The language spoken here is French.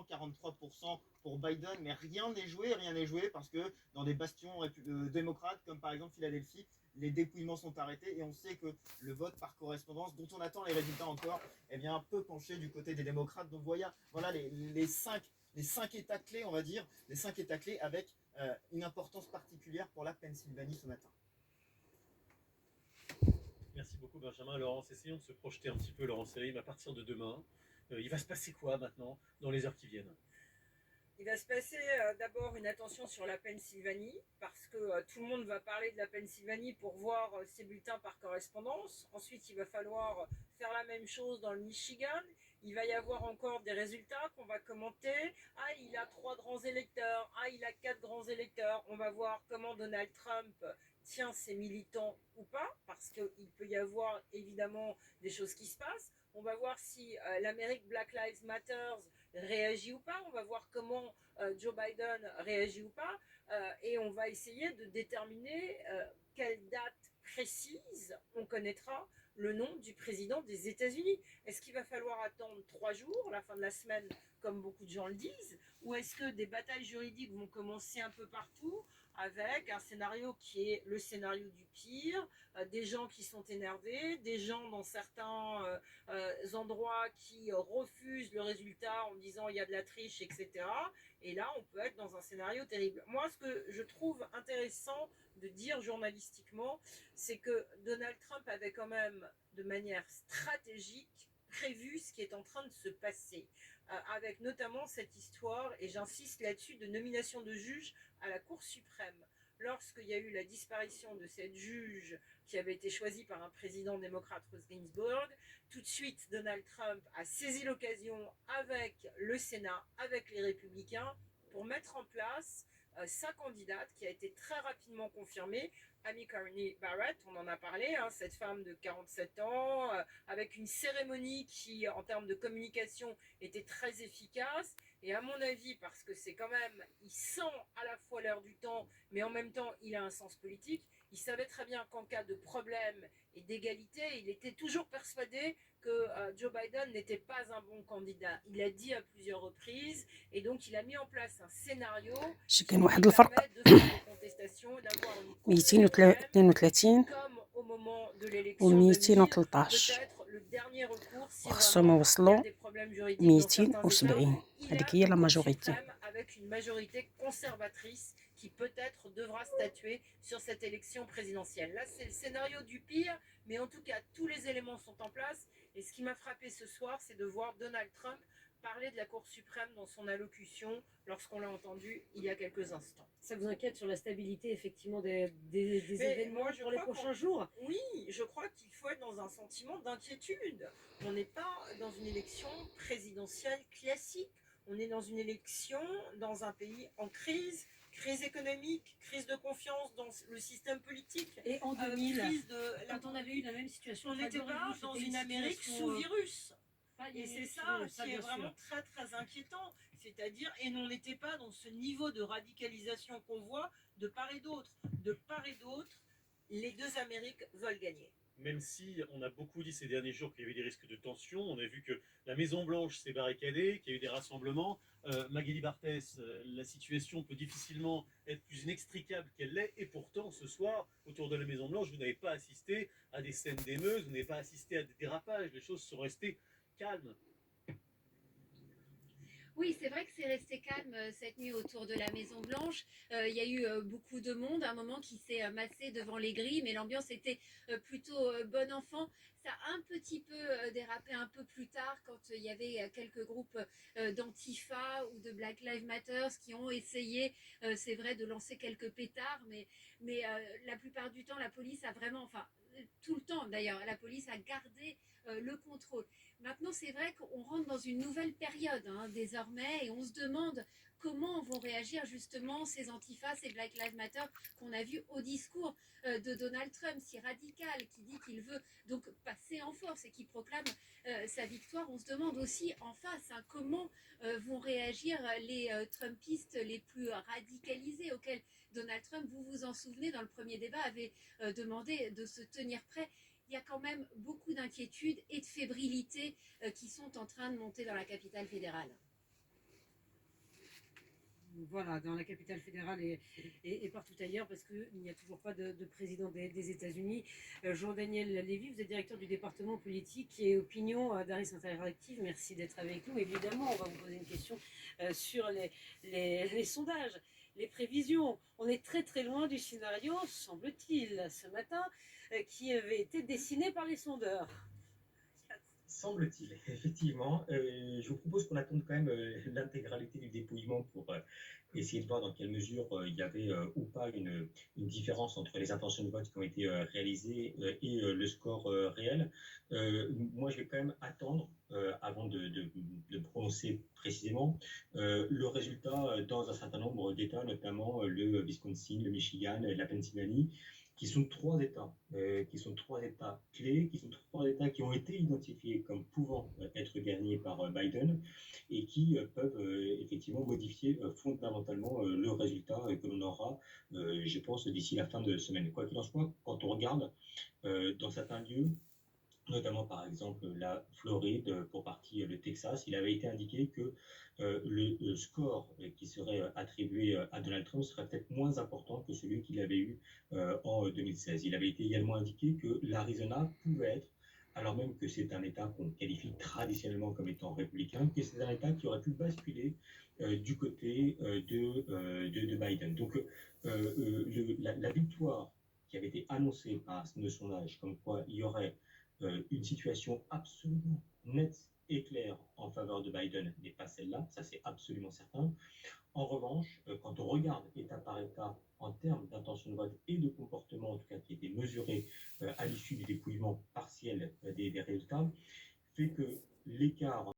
42%, 43% pour Biden, mais rien n'est joué parce que dans des bastions démocrates, comme par exemple Philadelphie, les dépouillements sont arrêtés et on sait que le vote par correspondance, dont on attend les résultats encore, eh bien, peut pencher du côté des démocrates. Donc voilà les cinq états clés, on va dire, les 5 états clés avec une importance particulière pour la Pennsylvanie ce matin. Merci beaucoup Benjamin. Laurence, essayons de se projeter un petit peu, Laurence Selim, à partir de demain. Il va se passer quoi maintenant dans les heures qui viennent? Il va se passer d'abord une attention sur la Pennsylvanie, parce que tout le monde va parler de la Pennsylvanie pour voir ses bulletins par correspondance. Ensuite, il va falloir faire la même chose dans le Michigan. Il va y avoir encore des résultats qu'on va commenter. Ah, il a 3 grands électeurs. Ah, il a 4 grands électeurs. On va voir comment Donald Trump tient ses militants ou pas, parce qu'il peut y avoir évidemment des choses qui se passent. On va voir si l'Amérique Black Lives Matter réagit ou pas, on va voir comment Joe Biden réagit ou pas, et on va essayer de déterminer quelle date précise on connaîtra le nom du président des États-Unis. Est-ce qu'il va falloir attendre 3 jours, la fin de la semaine, comme beaucoup de gens le disent, ou est-ce que des batailles juridiques vont commencer un peu partout avec un scénario qui est le scénario du pire, des gens qui sont énervés, des gens dans certains endroits qui refusent le résultat en disant il y a de la triche, etc. Et là, on peut être dans un scénario terrible. Moi, ce que je trouve intéressant de dire journalistiquement, c'est que Donald Trump avait quand même, de manière stratégique, prévu ce qui est en train de se passer, avec notamment cette histoire, et j'insiste là-dessus, de nomination de juges à la Cour suprême. Lorsqu'il y a eu la disparition de cette juge qui avait été choisie par un président démocrate, Ruth Ginsburg, tout de suite, Donald Trump a saisi l'occasion avec le Sénat, avec les républicains, pour mettre en place sa candidate qui a été très rapidement confirmée, Amy Coney Barrett, on en a parlé, hein, cette femme de 47 ans, avec une cérémonie qui, en termes de communication, était très efficace. Et à mon avis, parce que c'est quand même, il sent à la fois l'air du temps, mais en même temps, il a un sens politique. Il savait très bien qu'en cas de problème et d'égalité, il était toujours persuadé que Joe Biden n'était pas un bon candidat. Il l'a dit à plusieurs reprises, et donc il a mis en place un scénario qui كان lui واحد الفرق permet de faire des contestations, d'avoir une cour suprême 232 comme au moment de l'élection و de 2000, 213 peut-être le dernier recours si وخصهم vraiment il y a وصلوا des problèmes juridiques dans certains États. 270 Il هذيك a هي une لا cour ماجوريتي. suprême avec une majorité conservatrice qui peut-être devra statuer sur cette élection présidentielle. Là, c'est le scénario du pire, mais en tout cas, tous les éléments sont en place. Et ce qui m'a frappé ce soir, c'est de voir Donald Trump parler de la Cour suprême dans son allocution lorsqu'on l'a entendu il y a quelques instants. Ça vous inquiète sur la stabilité effectivement des événements pour les prochains jours? Oui, je crois qu'il faut être dans un sentiment d'inquiétude. On n'est pas dans une élection présidentielle classique. On est dans une élection dans un pays en crise, crise économique, crise de confiance dans le système politique. Et en 2000, quand on avait eu la même situation, on n'était pas dans une Amérique sous virus. Et c'est ça qui est vraiment très très inquiétant. C'est-à-dire, et on n'était pas dans ce niveau de radicalisation qu'on voit de part et d'autre. De part et d'autre, les deux Amériques veulent gagner. Même si on a beaucoup dit ces derniers jours qu'il y avait des risques de tension, on a vu que la Maison-Blanche s'est barricadée, qu'il y a eu des rassemblements. Magali Barthès, la situation peut difficilement être plus inextricable qu'elle l'est, et pourtant, ce soir, autour de la Maison-Blanche, vous n'avez pas assisté à des scènes d'émeutes, vous n'avez pas assisté à des dérapages, les choses sont restées calmes. Oui, c'est vrai que c'est resté calme cette nuit autour de la Maison Blanche. Il y a eu beaucoup de monde, à un moment qui s'est massé devant les grilles, mais l'ambiance était plutôt bon enfant. Ça a un petit peu dérapé un peu plus tard quand il y avait quelques groupes d'Antifa ou de Black Lives Matter qui ont essayé, c'est vrai, de lancer quelques pétards, mais la plupart du temps, la police a vraiment, enfin, tout le temps d'ailleurs, la police a gardé le contrôle. Maintenant, c'est vrai qu'on rentre dans une nouvelle période désormais, et on se demande comment vont réagir justement ces antifas, ces Black Lives Matter qu'on a vu au discours de Donald Trump, si radical, qui dit qu'il veut donc passer en force et qui proclame sa victoire. On se demande aussi en face comment vont réagir les Trumpistes les plus radicalisés, auxquels Donald Trump, vous vous en souvenez, dans le premier débat, avait demandé de se tenir prêt. Il y a quand même beaucoup d'inquiétudes et de fébrilité qui sont en train de monter dans la capitale fédérale. voilà, dans la capitale fédérale et partout ailleurs, parce qu'il n'y a toujours pas de président des États-Unis. Jean-Daniel Lévy, vous êtes directeur du département politique et opinion d'Harris Interactive. Merci d'être avec nous. Évidemment, on va vous poser une question sur les sondages, les prévisions. On est très très loin du scénario, semble-t-il, ce matin, qui avait été dessiné par les sondeurs. Semble-t-il, effectivement. Je vous propose qu'on attende quand même l'intégralité du dépouillement pour essayer de voir dans quelle mesure il y avait ou pas une différence entre les intentions de vote qui ont été réalisées et le score réel. Moi, je vais quand même attendre, avant de prononcer précisément, le résultat dans un certain nombre d'États, notamment le Wisconsin, le Michigan, la Pennsylvanie, qui sont trois États clés, qui sont trois États qui ont été identifiés comme pouvant être gagnés par Biden et qui peuvent effectivement modifier fondamentalement le résultat que l'on aura, je pense, d'ici la fin de semaine. Quoi qu'il en soit, quand on regarde dans certains lieux, notamment par exemple la Floride, pour partie le Texas, il avait été indiqué que le score qui serait attribué à Donald Trump serait peut-être moins important que celui qu'il avait eu en 2016. Il avait été également indiqué que l'Arizona pouvait être, alors même que c'est un État qu'on qualifie traditionnellement comme étant républicain, que c'est un État qui aurait pu basculer du côté de Biden. Donc la victoire qui avait été annoncée par ce sondage, comme quoi il y aurait une situation absolument nette et claire en faveur de Biden n'est pas celle-là, ça c'est absolument certain. En revanche, quand on regarde État par État en termes d'intention de vote et de comportement, en tout cas qui était mesuré à l'issue du dépouillement partiel des résultats, fait que l'écart